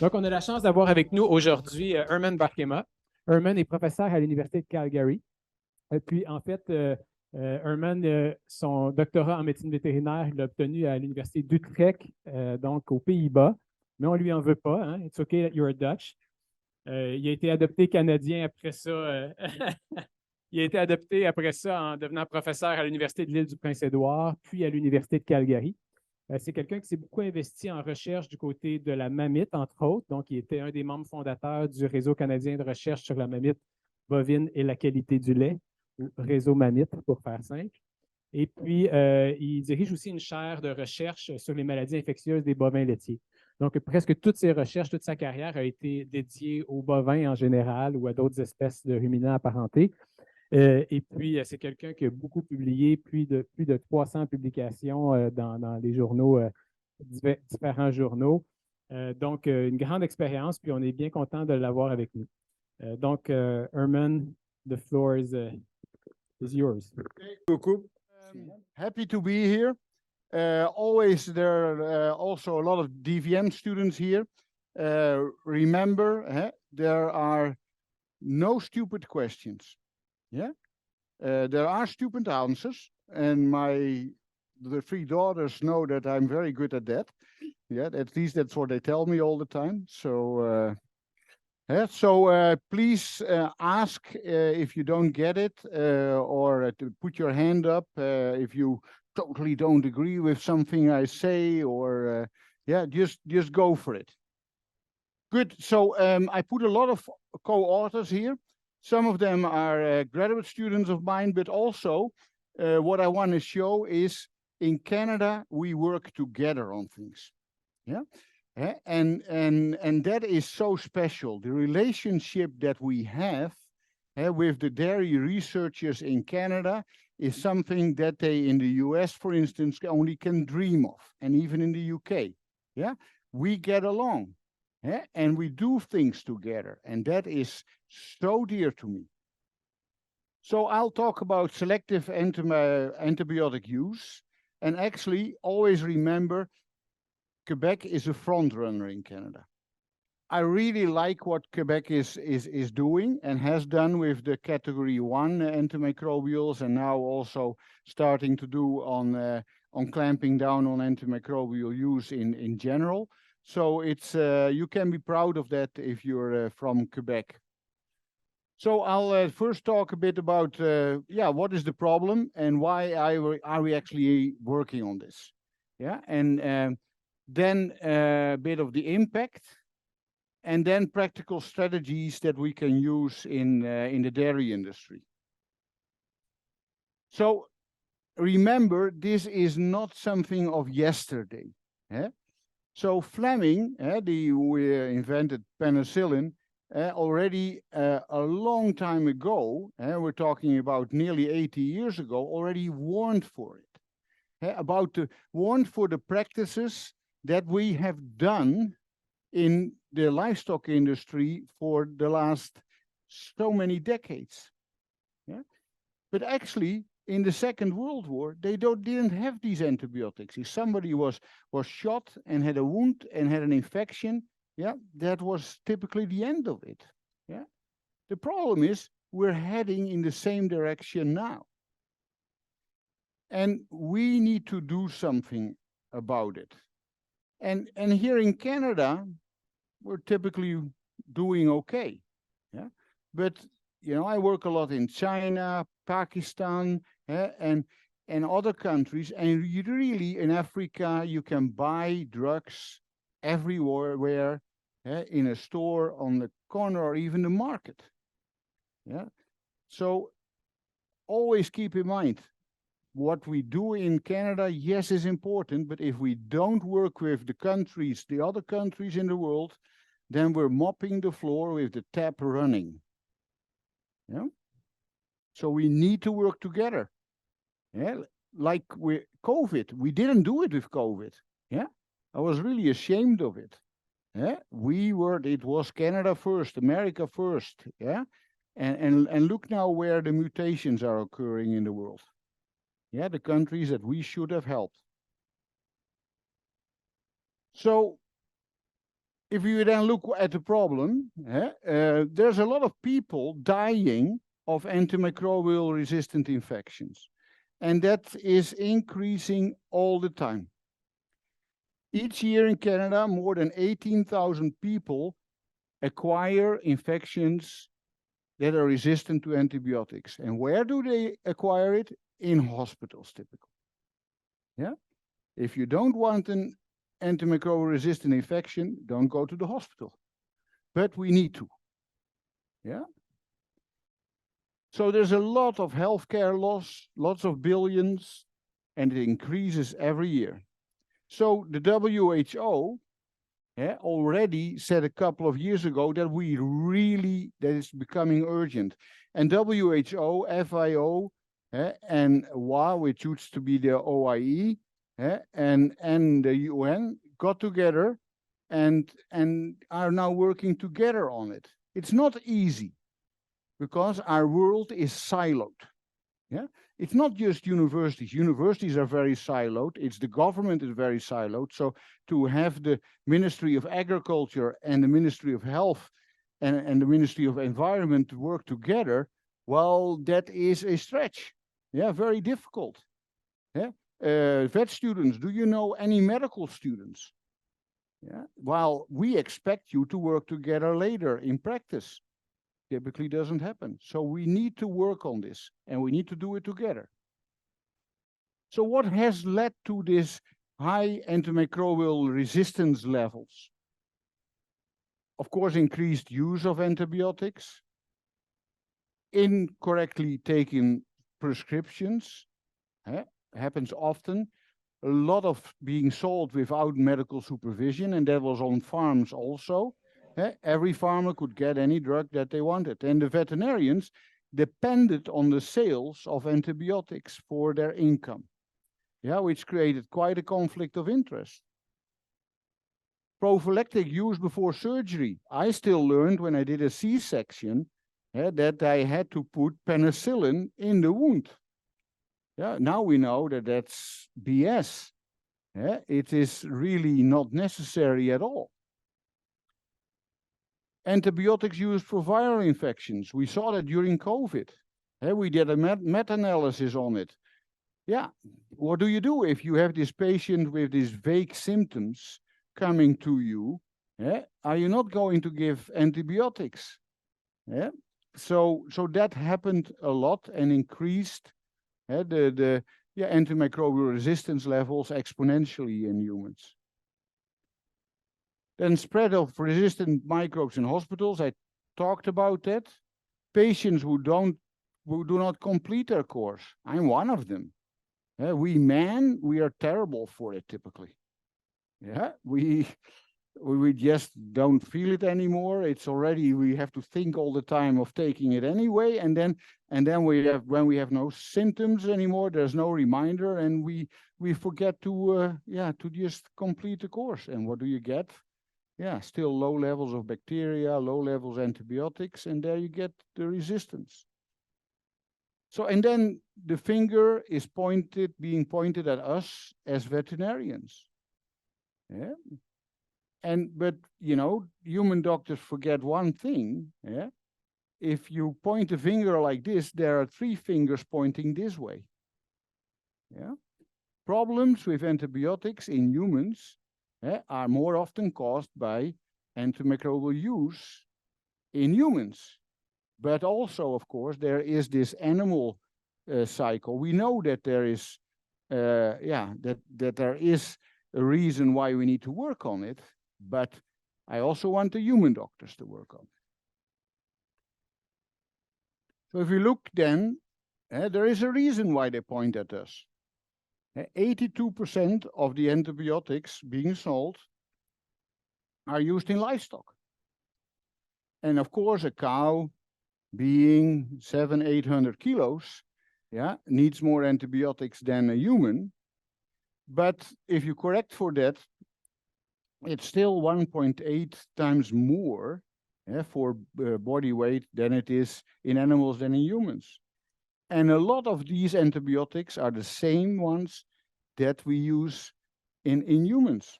Donc, on a la chance d'avoir avec nous aujourd'hui Herman Barkema. Herman est professeur à l'Université de Calgary. Puis, en fait, Herman, son doctorat en médecine vétérinaire, il l'a obtenu à l'Université d'Utrecht, donc aux Pays-Bas. Mais on ne lui en veut pas. Hein? It's okay that you're Dutch. Il a été adopté canadien après ça. Il a été adopté après ça en devenant professeur à l'Université de l'Île du Prince-Édouard, puis à l'Université de Calgary. C'est quelqu'un qui s'est beaucoup investi en recherche du côté de la mamite, entre autres. Donc, il était un des membres fondateurs du Réseau canadien de recherche sur la mamite bovine et la qualité du lait, ou Réseau Mamite, pour faire simple. Et puis, il dirige aussi une chaire de recherche sur les maladies infectieuses des bovins laitiers. Donc, presque toutes ses recherches, toute sa carrière a été dédiée aux bovins en général ou à d'autres espèces de ruminants apparentés. Et puis, c'est quelqu'un qui a beaucoup publié, plus de 300 publications dans les journaux, différents journaux. Donc, une grande expérience, puis on est bien content de l'avoir avec nous. Donc, Herman, the floor is yours. Beaucoup. Happy to be here. Always there are also a lot of DVM students here. Remember, there are no stupid questions. Yeah, there are stupid answers, and the three daughters know that I'm very good at that. Yeah, at least that's what they tell me all the time. So, please ask if you don't get it, or to put your hand up if you totally don't agree with something I say, or just go for it. Good. So I put a lot of co-authors here. Some of them are graduate students of mine, but also what I want to show is in Canada, we work together on things. Yeah. And that is so special. The relationship that we have with the dairy researchers in Canada is something that they in the US, for instance, only can dream of, and even in the UK. Yeah, we get along. Yeah, and we do things together, and that is so dear to me. So I'll talk about selective antibiotic use, and actually always remember Quebec is a front runner in Canada. I really like what Quebec is doing and has done with the category 1 antimicrobials, and now also starting to do on clamping down on antimicrobial use in general. So it's you can be proud of that if you're from Quebec. So I'll first talk a bit about what is the problem and why are we actually working on this? Yeah, and then a bit of the impact, and then practical strategies that we can use in the dairy industry. So remember, this is not something of yesterday. Yeah? So Fleming, who invented penicillin, already a long time ago, we're talking about nearly 80 years ago, already warned for it. Warned for the practices that we have done in the livestock industry for the last so many decades. Yeah? But actually, in the Second World War, they didn't have these antibiotics. If somebody was shot and had a wound and had an infection, yeah, that was typically the end of it. Yeah. The problem is we're heading in the same direction now. And we need to do something about it. And here in Canada, we're typically doing okay. Yeah. But I work a lot in China, Pakistan, and other countries, and you really in Africa you can buy drugs everywhere, in a store, on the corner, or even the market. Yeah, so always keep in mind what we do in Canada. Yes, is important, but if we don't work with the other countries in the world, then we're mopping the floor with the tap running. Yeah. So we need to work together. Yeah, like with COVID, we didn't do it with COVID. Yeah, I was really ashamed of it. Yeah, it was Canada first, America first. Yeah, and look now where the mutations are occurring in the world. Yeah, the countries that we should have helped. So if you then look at the problem, there's a lot of people dying of antimicrobial resistant infections. And that is increasing all the time. Each year in Canada, more than 18,000 people acquire infections that are resistant to antibiotics. And where do they acquire it? In hospitals, typically. Yeah. If you don't want an antimicrobial resistant infection, don't go to the hospital. But we need to. Yeah. So there's a lot of healthcare loss, lots of billions, and it increases every year. So the WHO already said a couple of years ago that that it's becoming urgent. And WHO, FIO, and WA, which used to be the OIE, and the UN got together and are now working together on it. It's not easy because our world is siloed. Yeah, it's not just universities. Universities are very siloed. It's the government is very siloed. So to have the Ministry of Agriculture and the Ministry of Health and the Ministry of Environment to work together, well, that is a stretch. Yeah, very difficult. Yeah, vet students. Do you know any medical students? Yeah, well, we expect you to work together later in practice. Typically doesn't happen. So we need to work on this and we need to do it together. So what has led to this high antimicrobial resistance levels? Of course, increased use of antibiotics, incorrectly taken prescriptions, happens often, a lot of being sold without medical supervision, and that was on farms also. Every farmer could get any drug that they wanted. And the veterinarians depended on the sales of antibiotics for their income, which created quite a conflict of interest. Prophylactic use before surgery. I still learned when I did a C-section that I had to put penicillin in the wound. Now we know that that's BS. It is really not necessary at all. Antibiotics used for viral infections. We saw that during COVID. We did a meta-analysis on it. Yeah, what do you do if you have this patient with these vague symptoms coming to you? Are you not going to give antibiotics? So that happened a lot and increased the antimicrobial resistance levels exponentially in humans. Then spread of resistant microbes in hospitals. I talked about that. Patients who do not complete their course. I'm one of them. We are terrible for it typically. We just don't feel it anymore. It's already, we have to think all the time of taking it anyway, and then when we have no symptoms anymore, there's no reminder, and we forget to just complete the course. And what do you get? Still low levels of bacteria, low levels of antibiotics, and there you get the resistance. So, and then the finger is being pointed at us as veterinarians. But human doctors forget one thing. If you point a finger like this, there are 3 fingers pointing this way. Problems with antibiotics in humans are more often caused by antimicrobial use in humans. But also, of course, there is this animal cycle. We know that there is, that there is a reason why we need to work on it, but I also want the human doctors to work on it. So if you look then, there is a reason why they point at us. 82% of the antibiotics being sold are used in livestock. And of course, a cow being 700-800 kilos, needs more antibiotics than a human. But if you correct for that, it's still 1.8 times more for body weight than it is in animals than in humans. And a lot of these antibiotics are the same ones that we use in humans.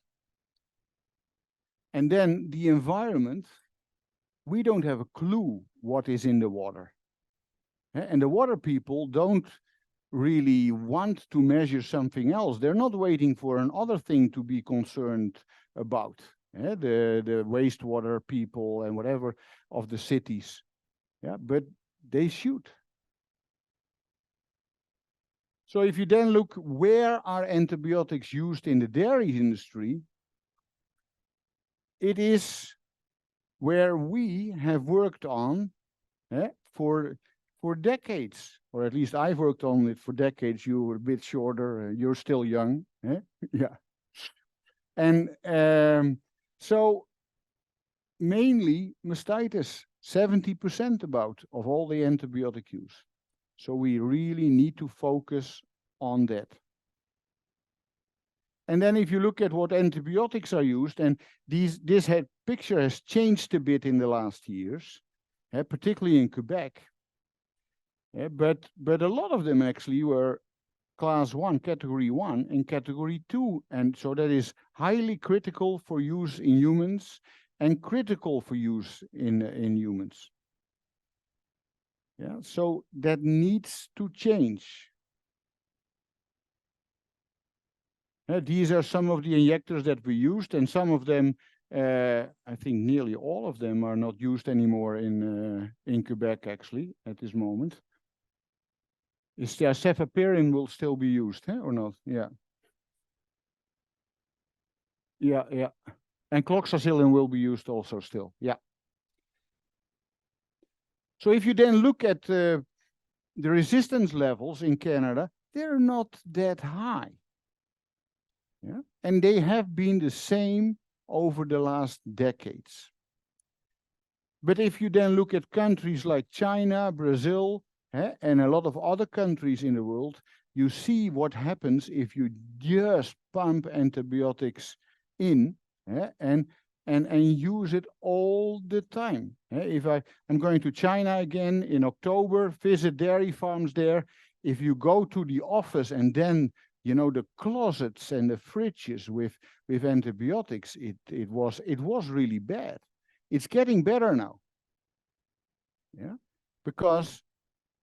And then the environment, we don't have a clue what is in the water. And the water people don't really want to measure something else. They're not waiting for another thing to be concerned about. The wastewater people and whatever of the cities. Yeah, but they should. So if you then look, where are antibiotics used in the dairy industry? It is where we have worked on for decades, or at least I've worked on it for decades. You were a bit shorter, you're still young. Yeah. And so mainly mastitis, 70% about of all the antibiotic use. So we really need to focus on that. And then if you look at what antibiotics are used, and this picture has changed a bit in the last years, particularly in Quebec. But a lot of them actually were class 1, category 1, and category 2. And so that is highly critical for use in humans and critical for use in humans. Yeah, so that needs to change. These are some of the injectors that we used, and some of them, I think nearly all of them are not used anymore in Quebec, actually, at this moment. Is there cephalosporin will still be used, or not? Yeah. Yeah, yeah. And cloxacillin will be used also still, yeah. So if you then look at the resistance levels in Canada, they're not that high. Yeah? And they have been the same over the last decades. But if you then look at countries like China, Brazil, and a lot of other countries in the world, you see what happens if you just pump antibiotics in and use it all the time. If I'm going to China again in October, visit dairy farms there. If you go to the office and then, you know, the closets and the fridges with antibiotics, it was really bad. It's getting better now. Yeah, because,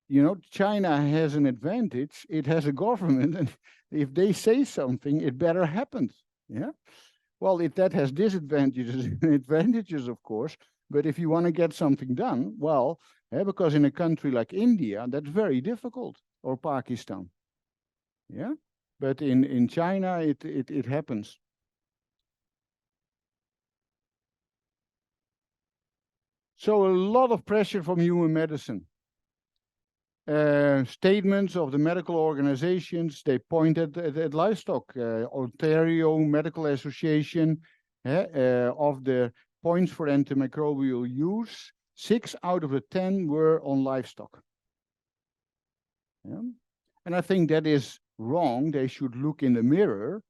you know, China has an advantage. It has a government, and if they say something, it better happen. Yeah. Well, that has disadvantages and advantages, of course. But if you want to get something done, well, because in a country like India, that's very difficult, or Pakistan. Yeah. But in China, it happens. So a lot of pressure from human medicine. Statements of the medical organizations, they pointed at livestock. Ontario Medical Association, of the points for antimicrobial use, 6 out of the 10 were on livestock. Yeah? And I think that is wrong. They should look in the mirror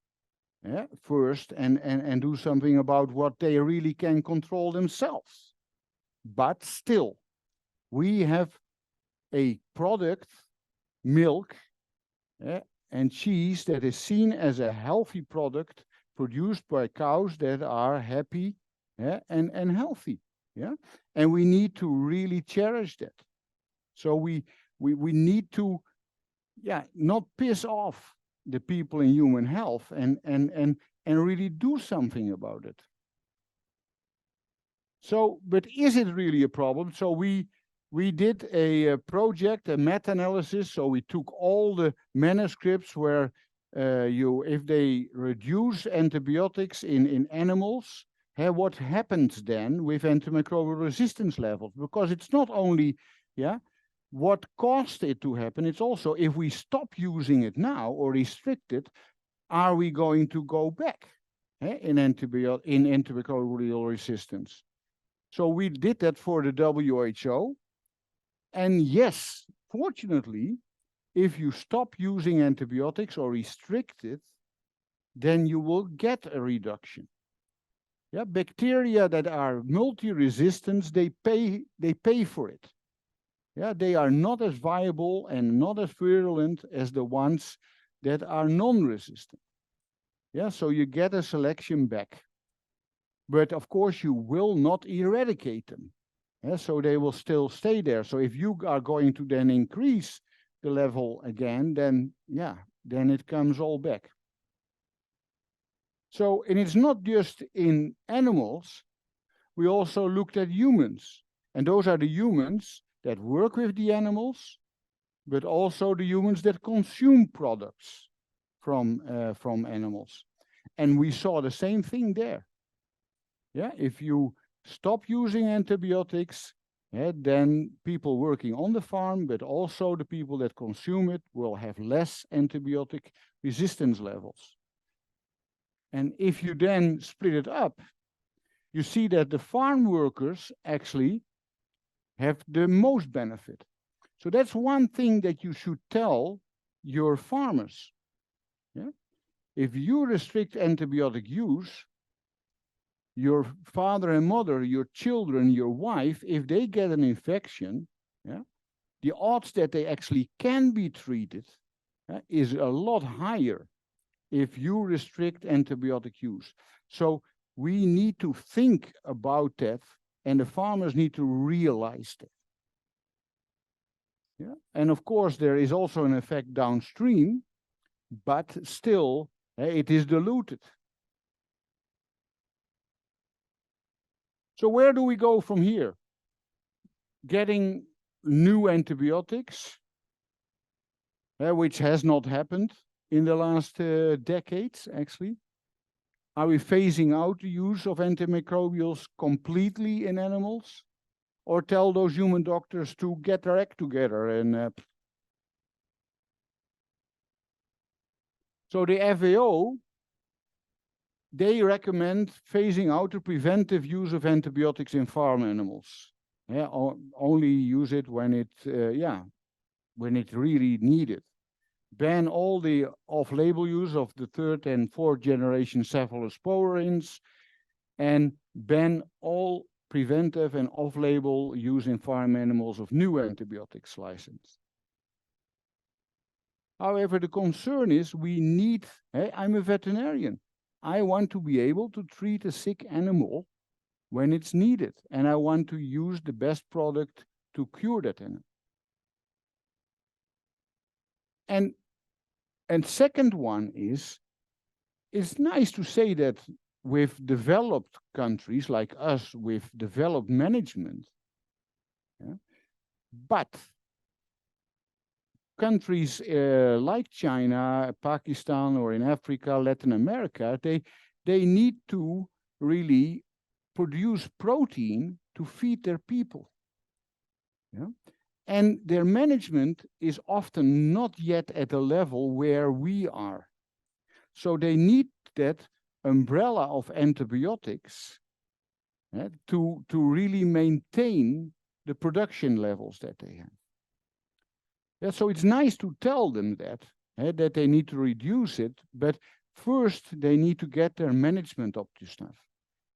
first and do something about what they really can control themselves. But still, we have a product, milk and cheese, that is seen as a healthy product produced by cows that are happy and healthy. Yeah, and we need to really cherish that. So we need to, not piss off the people in human health and really do something about it. So, but is it really a problem? So we did a project, a meta-analysis. So we took all the manuscripts where if they reduce antibiotics in animals, what happens then with antimicrobial resistance levels? Because it's not only, what caused it to happen, it's also if we stop using it now or restrict it, are we going to go back in antimicrobial resistance? So we did that for the WHO. And yes, fortunately, if you stop using antibiotics or restrict it, then you will get a reduction. Yeah, bacteria that are multi-resistant, they pay for it. Yeah, they are not as viable and not as virulent as the ones that are non-resistant. Yeah, so you get a selection back. But of course, you will not eradicate them. So they will still stay there. So if you are going to then increase the level again, then then it comes all back. So, and it's not just in animals, we also looked at humans. And those are the humans that work with the animals, but also the humans that consume products from animals. And we saw the same thing there. Yeah, if you stop using antibiotics, then people working on the farm, but also the people that consume it, will have less antibiotic resistance levels. And if you then split it up, you see that the farm workers actually have the most benefit. So that's one thing that you should tell your farmers. Yeah? If you restrict antibiotic use, your father and mother, your children, your wife, if they get an infection, the odds that they actually can be treated is a lot higher if you restrict antibiotic use. So we need to think about that, and the farmers need to realize that. Yeah? And of course, there is also an effect downstream, but still, it is diluted. So where do we go from here? Getting new antibiotics, which has not happened in the last decades, actually. Are we phasing out the use of antimicrobials completely in animals? Or tell those human doctors to get their act together? And so the FAO, they recommend phasing out the preventive use of antibiotics in farm animals. Only use it when it, when it really needed. Ban all the off-label use of the 3rd and 4th generation cephalosporins, and ban all preventive and off-label use in farm animals of new antibiotics licensed. However, the concern is we need, I'm a veterinarian. I want to be able to treat a sick animal when it's needed, and I want to use the best product to cure that animal. And second one is, it's nice to say that with developed countries like us, with developed management, but countries like China, Pakistan, or in Africa, Latin America, they need to really produce protein to feed their people. And their management is often not yet at a level where we are. So they need that umbrella of antibiotics to really maintain the production levels that they have. So it's nice to tell them that they need to reduce it, but first they need to get their management up to snuff.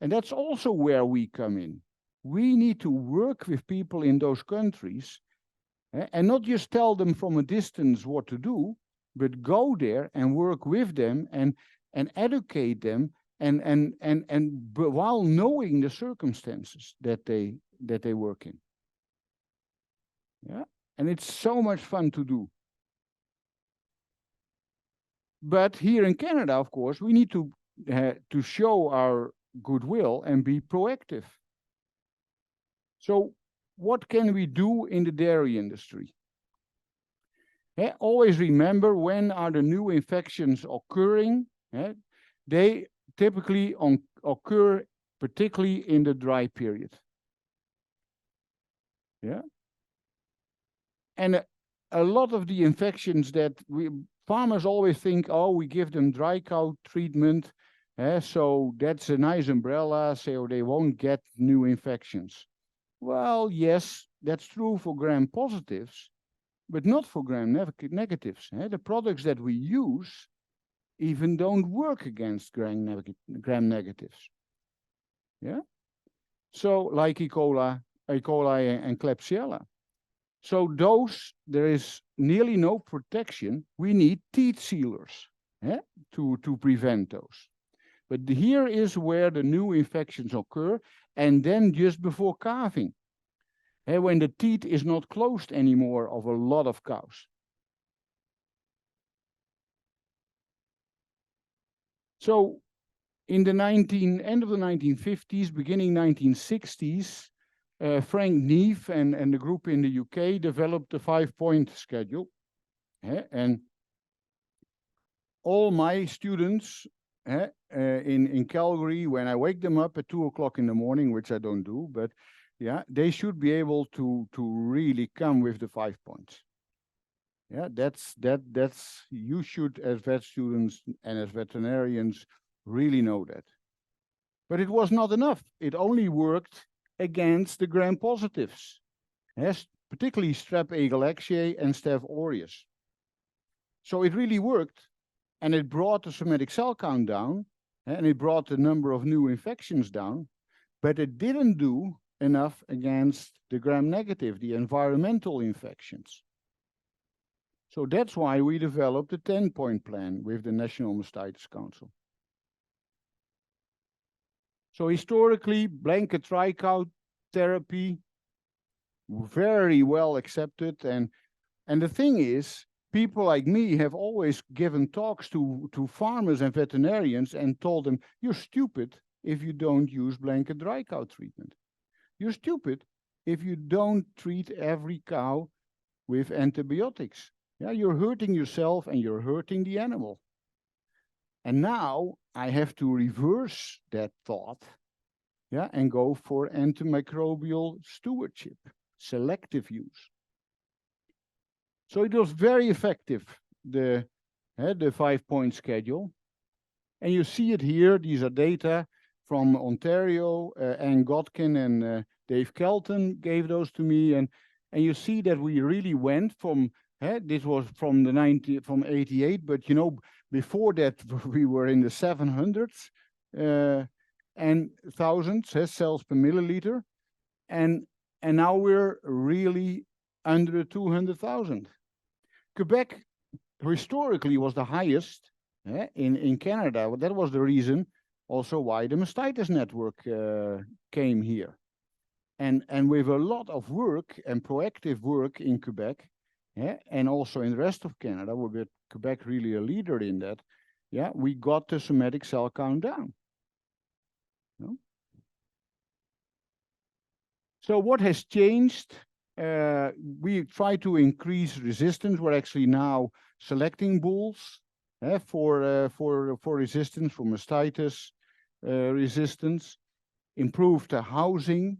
And that's also where we come in. We need to work with people in those countries and not just tell them from a distance what to do, but go there and work with them and educate them and while knowing the circumstances that they work in. And it's so much fun to do. But here in Canada, of course, we need to show our goodwill and be proactive. So what can we do in the dairy industry? Always remember, when are the new infections occurring? They typically occur particularly in the dry period. And a lot of the infections that farmers always think, oh, we give them dry cow treatment, so that's a nice umbrella, so they won't get new infections. Well, yes, that's true for gram positives, but not for gram negatives. The products that we use even don't work against gram negatives. So like E. coli and Klebsiella. So those, there is nearly no protection. We need teat sealers to prevent those. But here is where the new infections occur, and then just before calving, when the teat is not closed anymore of a lot of cows. So in the end of the 1950s, beginning 1960s, Frank Neef and the group in the UK developed the 5-point schedule. And all my students in Calgary, when I wake them up at 2 o'clock in the morning, which I don't do, but yeah, they should be able to really come with the 5 points. Yeah, that's you should, as vet students and as veterinarians, really know that. But it was not enough. It only worked against the gram-positives, particularly Strep agalactiae and Staph aureus. So it really worked, and it brought the somatic cell count down, and it brought the number of new infections down, but it didn't do enough against the gram-negative, the environmental infections. So that's why we developed the 10-point plan with the National Mastitis Council. So historically, blanket dry-cow therapy, very well accepted. And the thing is, people like me have always given talks to farmers and veterinarians and told them, you're stupid if you don't use blanket dry-cow treatment. You're stupid if you don't treat every cow with antibiotics. Yeah, you're hurting yourself and you're hurting the animal. And now I have to reverse that thought, yeah, and go for antimicrobial stewardship, selective use. So it was very effective, the 5-point schedule. And you see it here. These are data from Ontario. Ann Godkin and Dave Kelton gave those to me. And you see that we really went from, this was from 88, but you know, before that we were in the 700s and thousands cells per milliliter. And now we're really under 200,000. Quebec historically was the highest in Canada. That was the reason also why the mastitis network came here. And with a lot of work and proactive work in Quebec, and also in the rest of Canada, with Quebec really a leader in that, yeah, we got the somatic cell count down. No? So what has changed? We try to increase resistance. We're actually now selecting bulls for resistance, for mastitis resistance, improve the housing.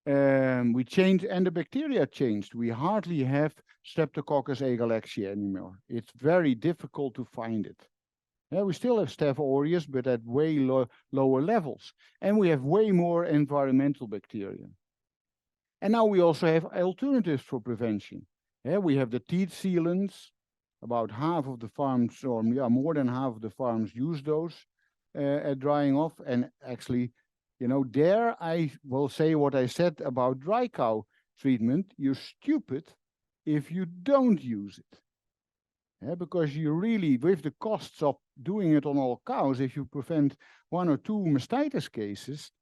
We changed, and the bacteria changed. We hardly have Streptococcus agalactiae anymore. It's very difficult to find it. We still have Staph aureus, but at way lower levels. And we have way more environmental bacteria. And now we also have alternatives for prevention. We have the teat sealants. About half of the farms, or yeah, more than half of the farms use those at drying off. And actually, you know, there I will say what I said about dry cow treatment. You're stupid if you don't use it. Because you really, with the costs of doing it on all cows, if you prevent 1 or 2 mastitis cases,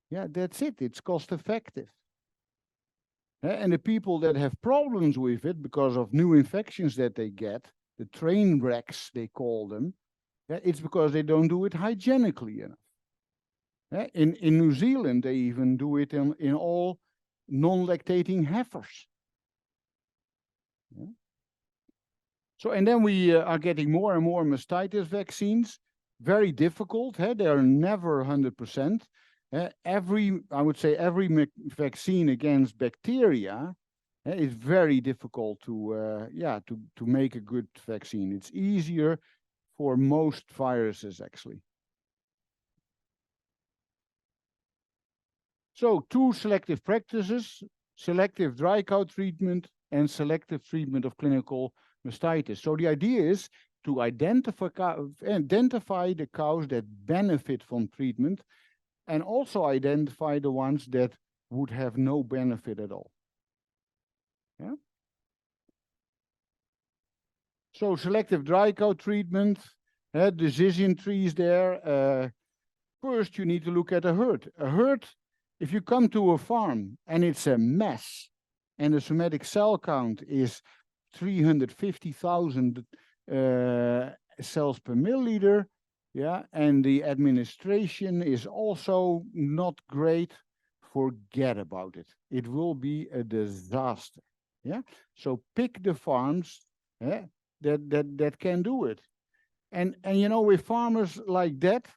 yeah, that's it. It's cost effective. And the people that have problems with it because of new infections that they get, the train wrecks, they call them, it's because they don't do it hygienically enough. In New Zealand, they even do it in all non-lactating heifers. So, and then we are getting more and more mastitis vaccines. Very difficult. They are never 100%. I would say every vaccine against bacteria is very difficult to make a good vaccine. It's easier for most viruses, actually. So 2 selective practices: selective dry cow treatment and selective treatment of clinical mastitis. So the idea is to identify the cows that benefit from treatment, and also identify the ones that would have no benefit at all. Yeah. So selective dry cow treatment, decision trees there. First, you need to look at a herd. A herd, if you come to a farm and it's a mess, and the somatic cell count is 350,000 cells per milliliter, yeah, and the administration is also not great, forget about it. It will be a disaster. Yeah, so pick the farms that can do it. And you know, with farmers like that,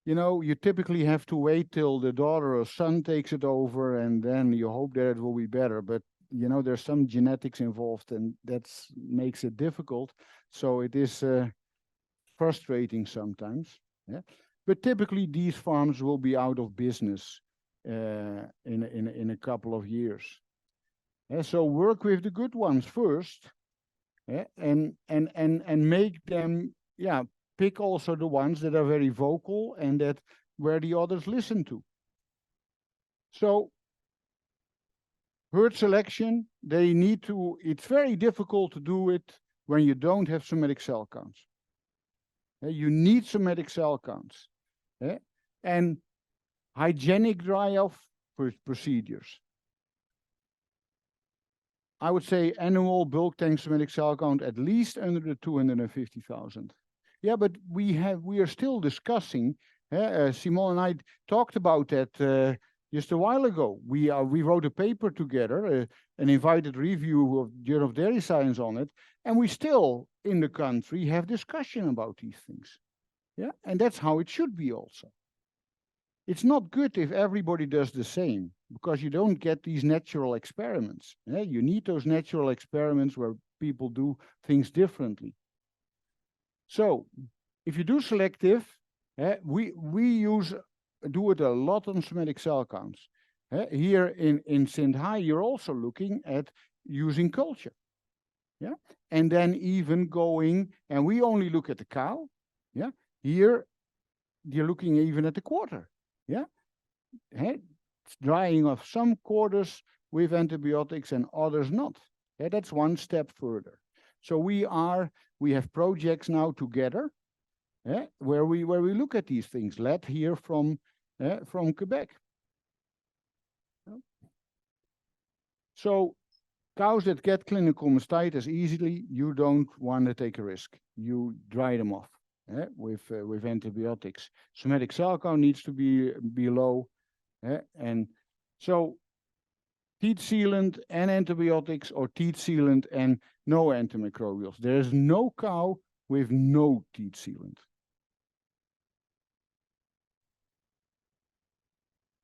you know, you typically have to wait till the daughter or son takes it over, and then you hope that it will be better. But you know, there's some genetics involved, and that makes it difficult. So it is frustrating sometimes. Yeah? But typically, these farms will be out of business in a couple of years. So work with the good ones first, and make them, yeah, pick also the ones that are very vocal and that where the others listen to. So herd selection, they need to, it's very difficult to do it when you don't have somatic cell counts. You need somatic cell counts. And hygienic dry-off procedures. I would say annual bulk tank somatic cell count at least under the 250,000. Yeah, but we are still discussing. Simon and I talked about that just a while ago. We wrote a paper together, an invited review of Journal of Dairy Science on it, and we still in the country have discussion about these things. Yeah, and that's how it should be also. It's not good if everybody does the same, because you don't get these natural experiments. You need those natural experiments where people do things differently. So if you do selective, we do it a lot on somatic cell counts. Here in Sindhai, you're also looking at using culture. Yeah, and then even going, and we only look at the cow. Yeah, here you're looking even at the quarter. Yeah, drying of some quarters with antibiotics and others not. That's one step further. So we have projects now together, where we look at these things, led here from Quebec. So cows that get clinical mastitis easily, you don't want to take a risk. You dry them off with antibiotics. Somatic cell count needs to be low, and so teat sealant and antibiotics, or teat sealant and no antimicrobials. There is no cow with no teat sealant.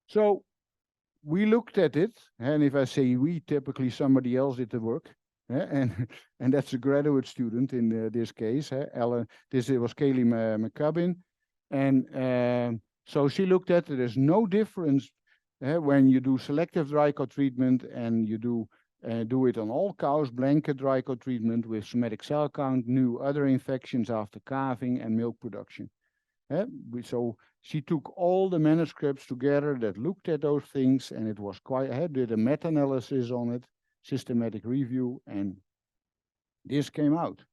So we looked at it, and if I say we, typically somebody else did the work, and that's a graduate student in this case. Ellen, this was Kaylee McCubbin, and so she looked at it. There's no difference when you do selective dry cow treatment and you do it on all cows, blanket dry cow treatment with somatic cell count, new other infections after calving, and milk production. So she took all the manuscripts together that looked at those things, and it was quite, did a meta-analysis on it, systematic review, and this came out.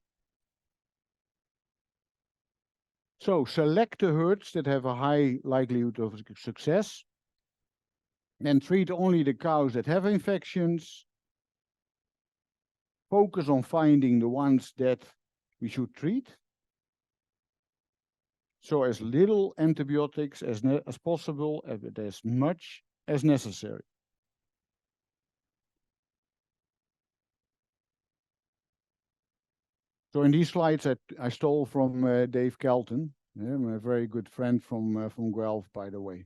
So select the herds that have a high likelihood of success, and treat only the cows that have infections. Focus on finding the ones that we should treat. So as little antibiotics as possible, as much as necessary. So in these slides, I stole from Dave Kelton, my very good friend from Guelph, by the way.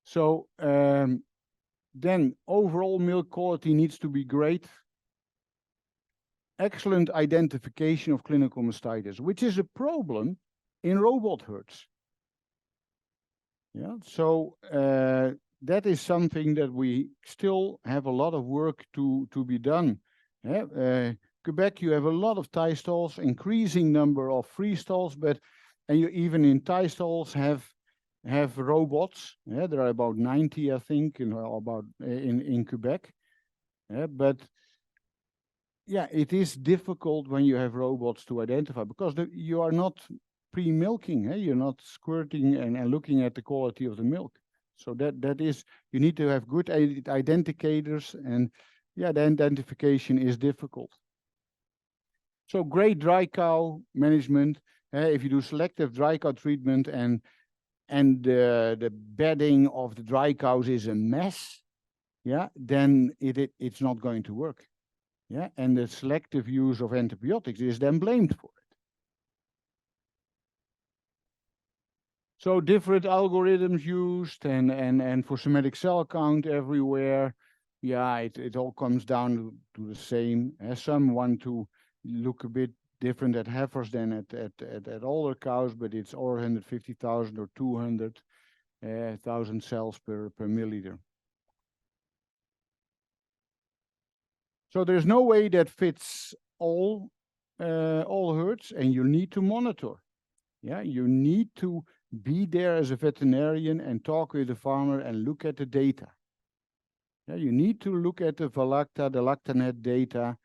So then overall milk quality needs to be great. Excellent identification of clinical mastitis, which is a problem in robot herds. Yeah, so that is something that we still have a lot of work to be done. Quebec, you have a lot of tie stalls, increasing number of free stalls, but and you even in tie stalls have robots. There are about 90, I think, in Quebec. But yeah, it is difficult when you have robots to identify, because you are not pre-milking, you're not squirting and looking at the quality of the milk. So that is, you need to have good identifiers, and yeah, the identification is difficult. So great dry cow management, if you do selective dry cow treatment and the bedding of the dry cows is a mess, yeah, then it's not going to work. Yeah, and the selective use of antibiotics is then blamed for it. So different algorithms used and for somatic cell count everywhere. Yeah, it all comes down to the same. Some want to look a bit different at heifers than at older cows, but it's or 150,000 or 200,000 cells per milliliter. So there's no way that fits all herds, and you need to monitor. Yeah, you need to be there as a veterinarian and talk with the farmer and look at the data. Yeah, you need to look at the Valacta, the Lactanet data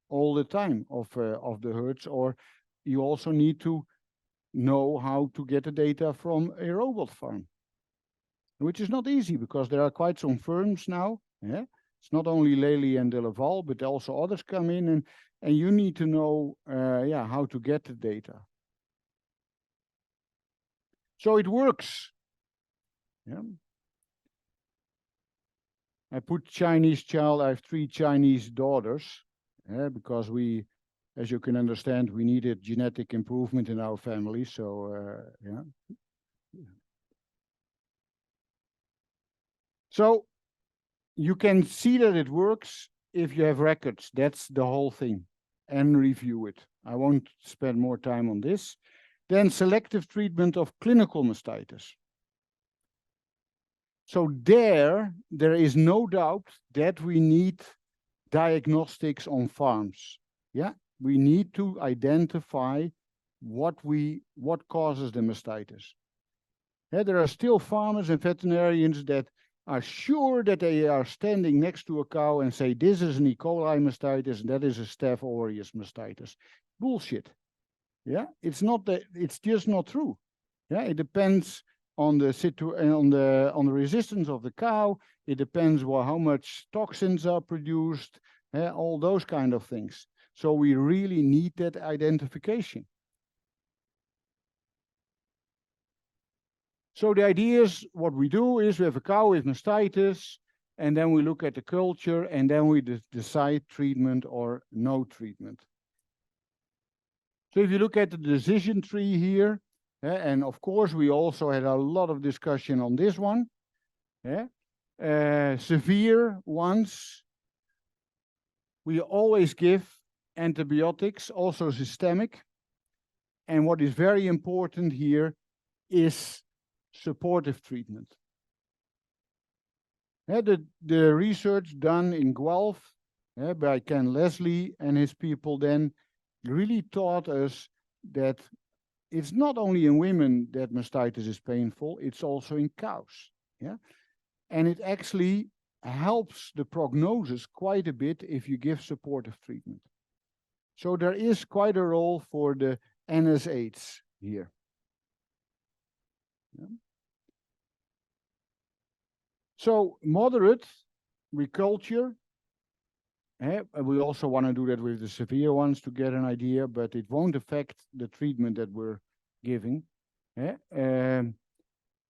all the time of the herds, or you also need to know how to get the data from a robot farm, which is not easy because there are quite some firms now. Yeah, it's not only Lely and De Laval, but also others come in, and you need to know, yeah, how to get the data. So it works. Yeah. I put Chinese child. I have 3 Chinese daughters, because we, as you can understand, we needed genetic improvement in our family. So yeah. So you can see that it works if you have records. That's the whole thing, and review it. I won't spend more time on this. Then selective treatment of clinical mastitis. So there is no doubt that we need diagnostics on farms. Yeah, we need to identify what causes the mastitis. Yeah, there are still farmers and veterinarians that are sure that they are standing next to a cow and say, this is an E. coli mastitis and that is a Staph aureus mastitis. Bullshit. Yeah, it's not that, it's just not true. Yeah, it depends on the on the resistance of the cow. It depends how much toxins are produced, all those kind of things. So we really need that identification. So the idea is, what we do is we have a cow with mastitis, and then we look at the culture, and then we decide treatment or no treatment. So if you look at the decision tree here, and of course we also had a lot of discussion on this one. Severe ones, we always give antibiotics, also systemic. And what is very important here is supportive treatment. The research done in Guelph by Ken Leslie and his people then really taught us that it's not only in women that mastitis is painful, it's also in cows. Yeah, and it actually helps the prognosis quite a bit if you give supportive treatment. So there is quite a role for the NSAIDs here. Yeah. So moderate reculture. We also want to do that with the severe ones to get an idea, but it won't affect the treatment that we're giving.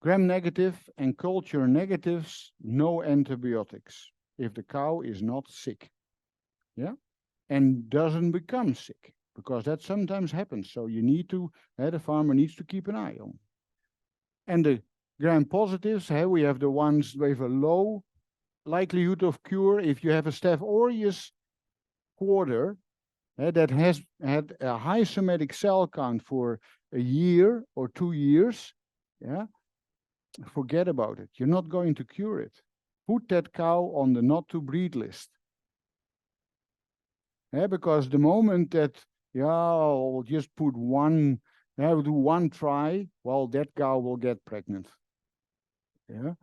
Gram-negative and culture negatives, no antibiotics if the cow is not sick. Yeah, and doesn't become sick, because that sometimes happens. So you need to, the farmer needs to keep an eye on. And the gram-positives, we have the ones with a low likelihood of cure. If you have a Staph aureus quarter that has had a high somatic cell count for a year or 2 years, yeah, forget about it. You're not going to cure it. Put that cow on the not to breed list. Because the moment that, I'll just put one, do one try, well, that cow will get pregnant. Yeah.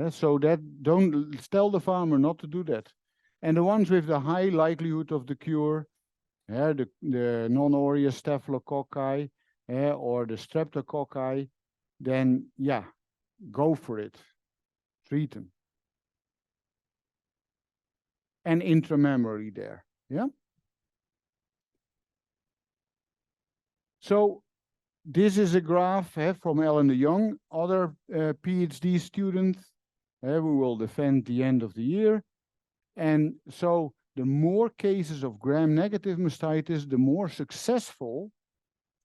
So that, don't tell the farmer not to do that. And the ones with the high likelihood of the cure, the non-aureus staphylococci or the streptococci, then yeah, go for it, treat them. And intramammary there, yeah? So this is a graph from Ellen de Jong, other PhD student who will defend the end of the year. And so the more cases of gram-negative mastitis, the more successful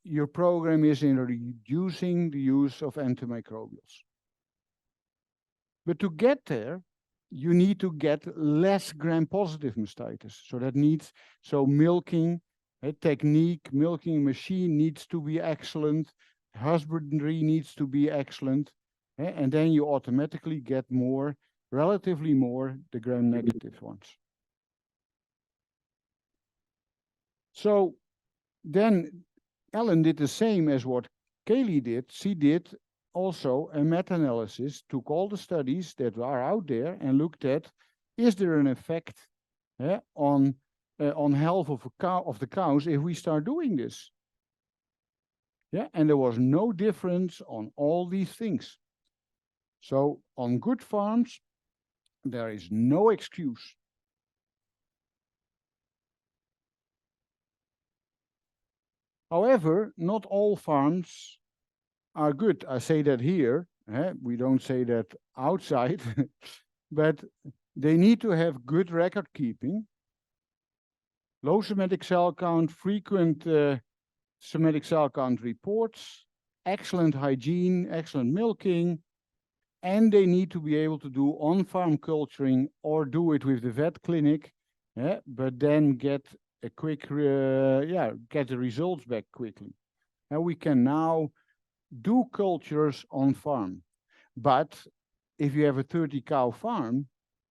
your program is in reducing the use of antimicrobials. But to get there, you need to get less gram-positive mastitis. So that needs, milking, technique, milking machine needs to be excellent, husbandry needs to be excellent, and then you automatically get more, relatively more, the gram-negative ones. So then Ellen did the same as what Kaylee did. She did also a meta-analysis, took all the studies that are out there and looked at, is there an effect on health of the cows if we start doing this? Yeah, and there was no difference on all these things. So on good farms, there is no excuse. However, not all farms are good. I say that here. We don't say that outside, but they need to have good record keeping, low somatic cell count, frequent somatic cell count reports, excellent hygiene, excellent milking, and they need to be able to do on-farm culturing or do it with the vet clinic, but then get a quick, get the results back quickly. And we can now do cultures on farm. But if you have a 30 cow farm,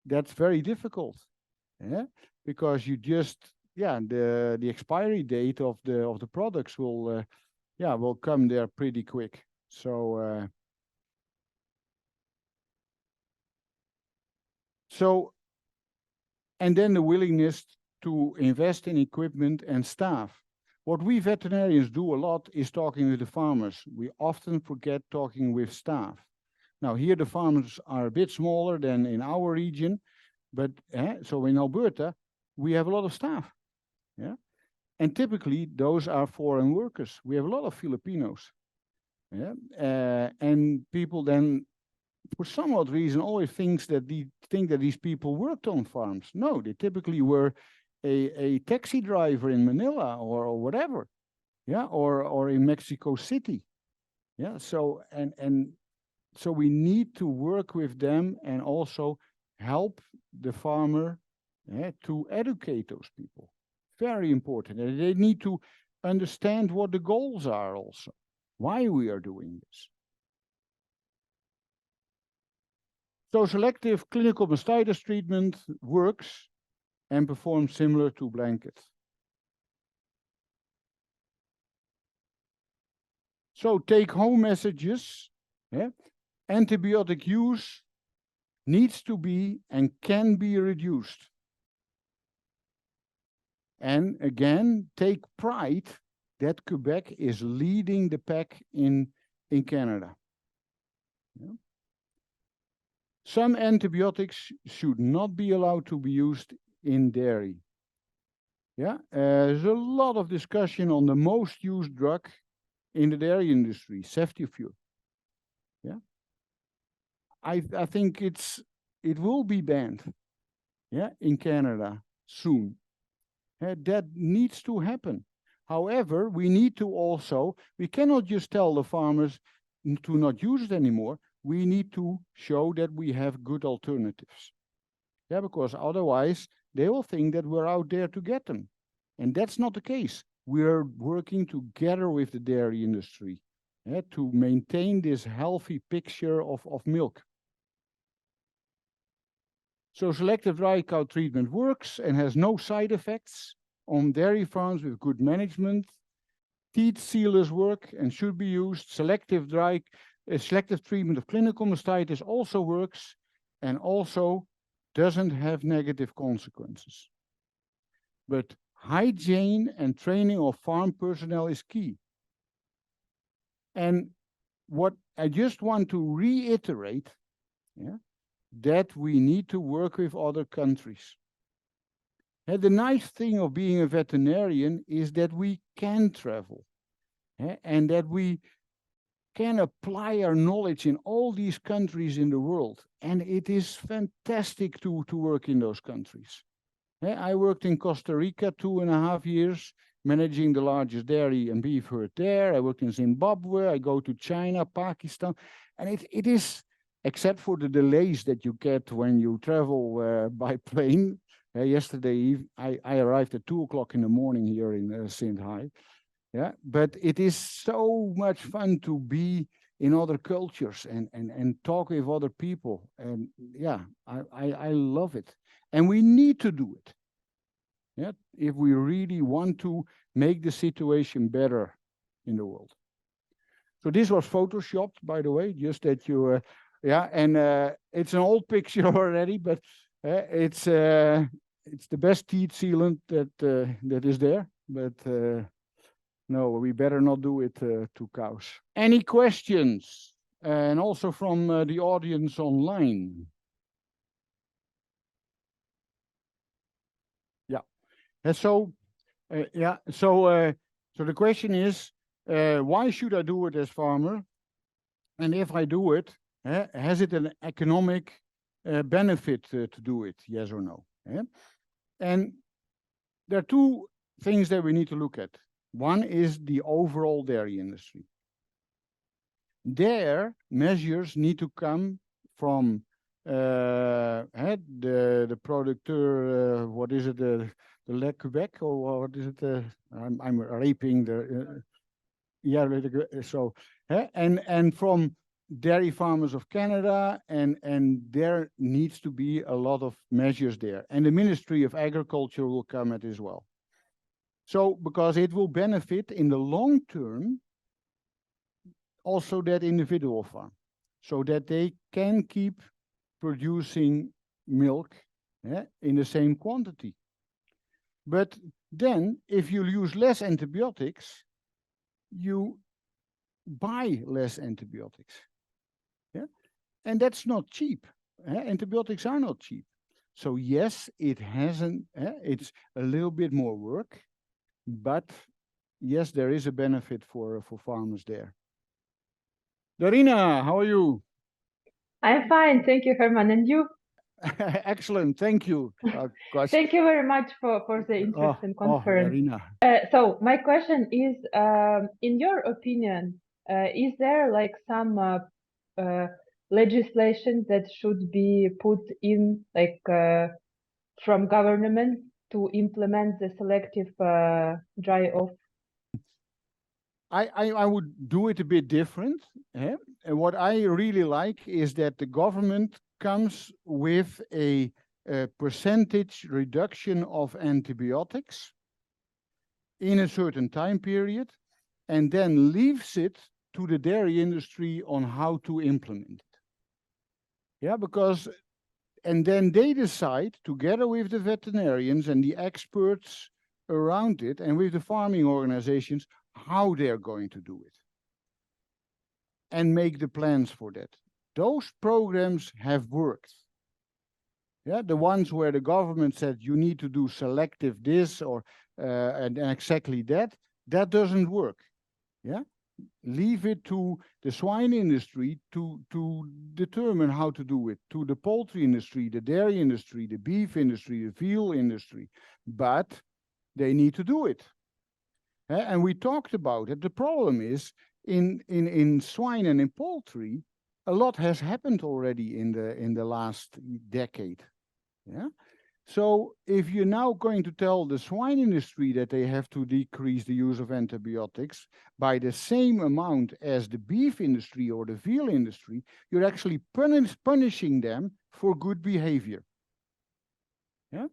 that's very difficult, because you just, the expiry date of the products will come there pretty quick. So and then the willingness to invest in equipment and staff. What we veterinarians do a lot is talking with the farmers. We often forget talking with staff. Now here the farmers are a bit smaller than in our region, but so in Alberta, we have a lot of staff. Yeah, and typically those are foreign workers. We have a lot of Filipinos. Yeah, and people then, for some odd reason, always think that these people worked on farms. No, they typically were a taxi driver in Manila or whatever, or in Mexico City. Yeah, so so we need to work with them and also help the farmer to educate those people. Very important. And they need to understand what the goals are also, why we are doing this. So selective clinical mastitis treatment works and performs similar to blanket. So take-home messages. Antibiotic use needs to be and can be reduced. And again, take pride that Quebec is leading the pack in Canada. Yeah. Some antibiotics should not be allowed to be used in dairy. Yeah, there's a lot of discussion on the most used drug in the dairy industry, ceftiofur. Yeah, I think it will be banned. Yeah, in Canada soon. That needs to happen. However, we need to also, we cannot just tell the farmers to not use it anymore. We need to show that we have good alternatives. Yeah, because otherwise they will think that we're out there to get them. And that's not the case. We're working together with the dairy industry to maintain this healthy picture of milk. So selective dry cow treatment works and has no side effects on dairy farms with good management. Teat sealers work and should be used. Selective treatment of clinical mastitis also works, and also doesn't have negative consequences. But hygiene and training of farm personnel is key. And what I just want to reiterate, that we need to work with other countries. And the nice thing of being a veterinarian is that we can travel, and that we can apply our knowledge in all these countries in the world. And it is fantastic to work in those countries. I worked in Costa Rica 2.5 years, managing the largest dairy and beef herd there. I worked in Zimbabwe. I go to China, Pakistan. And it is, except for the delays that you get when you travel by plane. Yesterday, I arrived at 2 o'clock in the morning here in St. Hai. Yeah, but it is so much fun to be in other cultures and talk with other people. And yeah, I love it. And we need to do it. Yeah, if we really want to make the situation better in the world. So this was photoshopped, by the way, just that you, and it's an old picture already, but it's the best teeth sealant that is there. But no, we better not do it to cows. Any questions? And also from the audience online. Yeah. And so, so the question is, why should I do it as farmer? And if I do it, has it an economic benefit to do it? Yes or no? And there are two things that we need to look at. One is the overall dairy industry. There, measures need to come from the producteur, what is it, the Le Quebec, or what is it? I'm raping the, so, and from dairy farmers of Canada, and there needs to be a lot of measures there. And the Ministry of Agriculture will come at as well. So, because it will benefit in the long term also that individual farm, so that they can keep producing milk in the same quantity. But then, if you use less antibiotics, you buy less antibiotics. And that's not cheap. Antibiotics are not cheap. So yes, it hasn't, it's a little bit more work, but yes, there is a benefit for farmers there. Darina, how are you? I'm fine, thank you, Herman. And you? Excellent, thank you. Thank you very much for the interesting conference. Darina. So my question is, in your opinion, is there like some legislation that should be put in, like from government to implement the selective dry off? I would do it a bit different. And what I really like is that the government comes with a percentage reduction of antibiotics in a certain time period, and then leaves it to the dairy industry on how to implement it. Yeah, because, and then they decide together with the veterinarians and the experts around it and with the farming organizations how they're going to do it and make the plans for that. Those programs have worked. Yeah, the ones where the government said you need to do selective this or and exactly that doesn't work. Yeah, leave it to the swine industry to determine how to do it, to the poultry industry, the dairy industry, the beef industry, the veal industry, but they need to do it. And we talked about it. The problem is in swine and in poultry, a lot has happened already in the last decade. Yeah. So if you're now going to tell the swine industry that they have to decrease the use of antibiotics by the same amount as the beef industry or the veal industry, you're actually punishing them for good behavior. Yeah.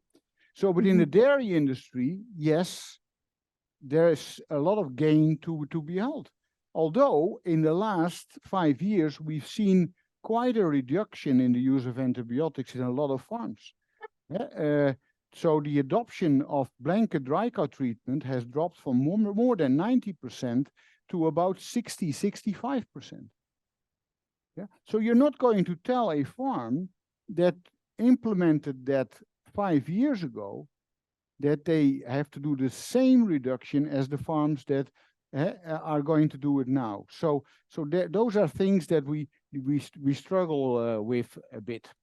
So, but in the dairy industry, yes, there's a lot of gain to be held. Although in the last 5 years, we've seen quite a reduction in the use of antibiotics in a lot of farms. So the adoption of blanket dry cow treatment has dropped from more than 90% to about 65%. Yeah? So you're not going to tell a farm that implemented that 5 years ago that they have to do the same reduction as the farms that are going to do it now. So those are things that we struggle with a bit.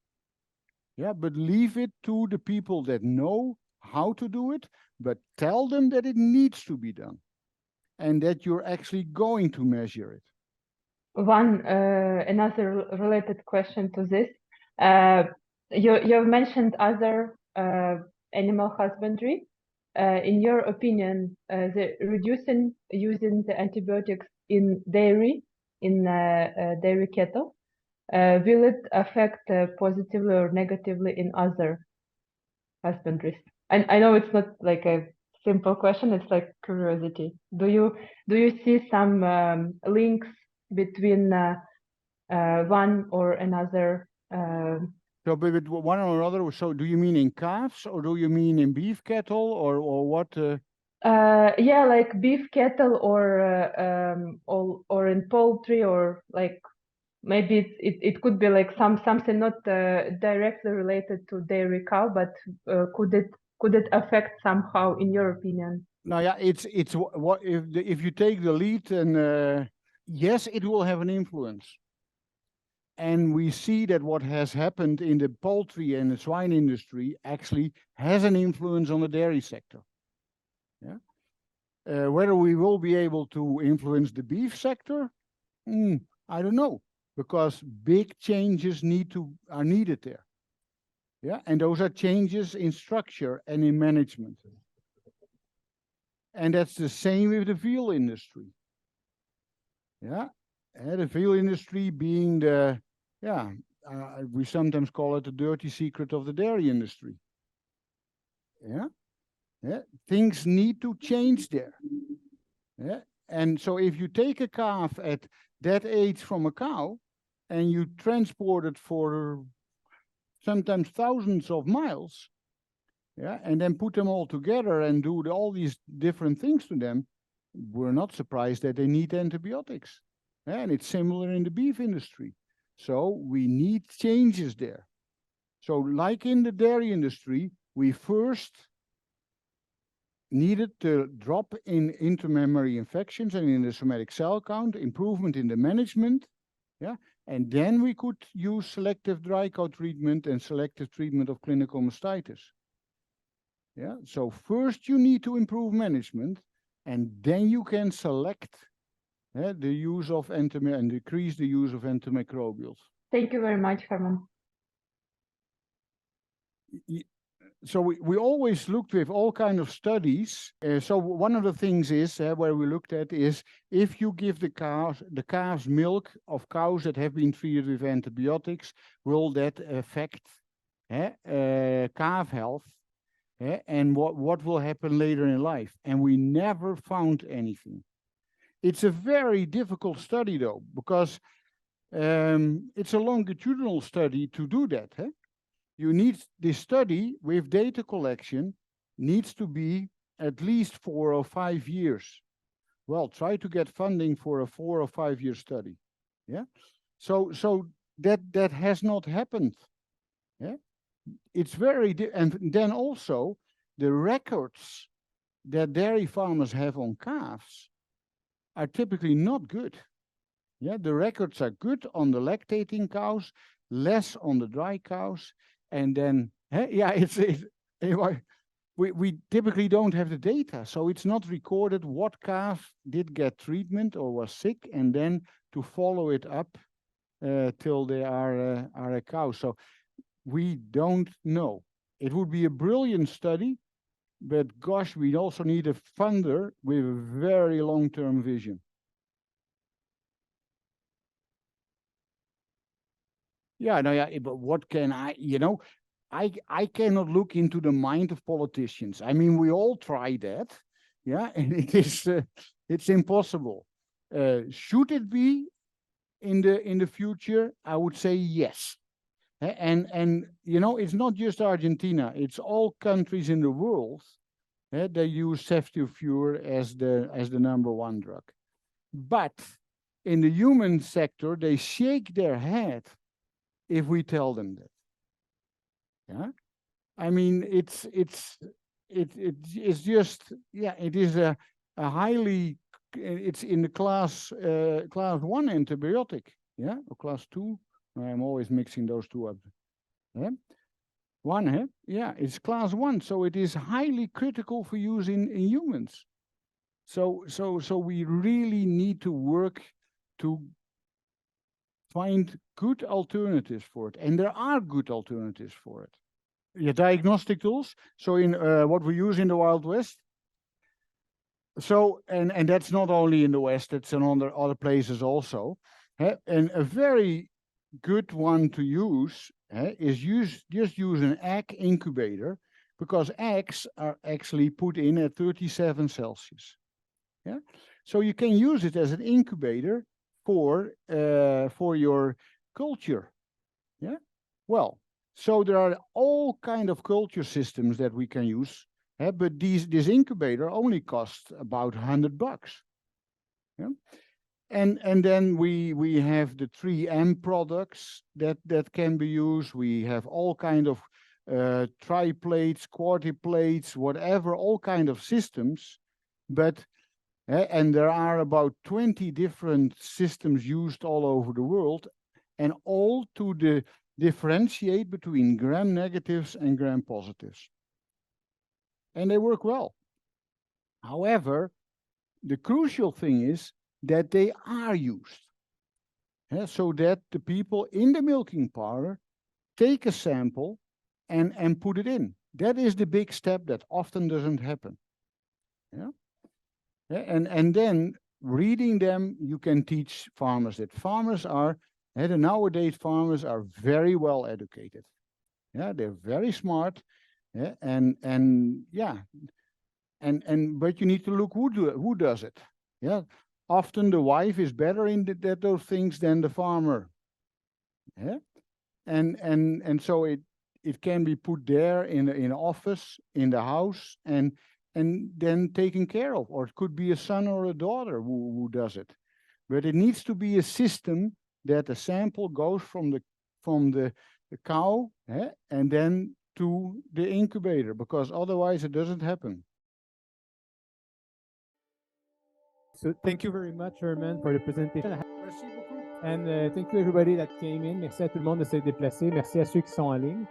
Yeah, but leave it to the people that know how to do it, but tell them that it needs to be done and that you're actually going to measure it. Another related question to this. You've mentioned other animal husbandry. In your opinion, the reducing using the antibiotics in dairy, dairy cattle, will it affect positively or negatively in other husbandries? I know it's not like a simple question, it's like curiosity. Do you see some links between one or another? So with one or another, so do you mean in calves or do you mean in beef cattle or what? Yeah, like beef cattle or in poultry, or like maybe it could be like something not directly related to dairy cow, but could it affect somehow, in your opinion? No, yeah, it's what if you take the lead, and yes, it will have an influence. And we see that what has happened in the poultry and the swine industry actually has an influence on the dairy sector. Yeah. Whether we will be able to influence the beef sector, I don't know, because big changes are needed there. Yeah, and those are changes in structure and in management. And that's the same with the veal industry. Yeah, the veal industry being we sometimes call it the dirty secret of the dairy industry. Yeah, things need to change there. Yeah, and so if you take a calf at that age from a cow and you transport it for sometimes thousands of miles, yeah, and then put them all together and do all these different things to them, we're not surprised that they need antibiotics. And it's similar in the beef industry. So we need changes there. So like in the dairy industry, we first needed to drop in intermammary infections and in the somatic cell count, improvement in the management, yeah, and then we could use selective dry cow treatment and selective treatment of clinical mastitis. Yeah, so first you need to improve management, and then you can select the use of and decrease the use of antimicrobials. Thank you very much, Herman. So we always looked with all kinds of studies. So one of the things is where we looked at is if you give the calves milk of cows that have been treated with antibiotics, will that affect calf health? And what will happen later in life? And we never found anything. It's a very difficult study, though, because it's a longitudinal study to do that. You need this study with data collection needs to be at least 4 or 5 years. Well, try to get funding for a 4 or 5 year study. Yeah, so that has not happened. Yeah, it's and then also the records that dairy farmers have on calves are typically not good. Yeah, the records are good on the lactating cows, less on the dry cows, and then anyway, we typically don't have the data, so it's not recorded what calf did get treatment or was sick, and then to follow it up till they are a cow. So we don't know. It would be a brilliant study, but gosh, we also need a funder with a very long-term vision. Yeah, no, yeah, but what can I cannot look into the mind of politicians. I mean, we all try that, yeah, and it's impossible. Should it be in the future, I would say yes. And you know, it's not just Argentina, it's all countries in the world. They use ceftiofur as the #1 drug. But in the human sector, they shake their head if we tell them that. Yeah, I mean, it's just, yeah, it is a highly, it's in the class 1 antibiotic, yeah, or class 2. I'm always mixing those two up. Yeah? 1, huh? Yeah, it's class 1, so it is highly critical for use in humans. So we really need to work to find good alternatives for it, and there are good alternatives for it. Yeah, diagnostic tools. So in what we use in the Wild West. So and that's not only in the West; it's in other places also. And a very good one to use is just use an egg incubator, because eggs are actually put in at 37 Celsius. Yeah, so you can use it as an incubator for your culture. Yeah, well, so there are all kind of culture systems that we can use, but this incubator only costs about $100. Yeah. And then we have the 3M products that can be used. We have all kind of triplates, quartiplates, whatever, all kind of systems. But and there are about 20 different systems used all over the world, and all to differentiate between gram negatives and gram positives. And they work well. However, the crucial thing is that they are used, so that the people in the milking parlor take a sample and put it in. That is the big step that often doesn't happen. Yeah? And then reading them, you can teach farmers that farmers are, the nowadays farmers are very well educated. Yeah, they're very smart. Yeah, but you need to look who does it. Yeah. Often the wife is better in those things than the farmer. Yeah? And so it can be put there in an office, in the house, and then taken care of. Or it could be a son or a daughter who does it. But it needs to be a system that the sample goes from the cow, and then to the incubator, because otherwise it doesn't happen. So thank you very much, Herman, for the presentation. Merci beaucoup. And thank you everybody that came in. Merci à tout le monde de s'être déplacé. Merci à ceux qui sont en ligne.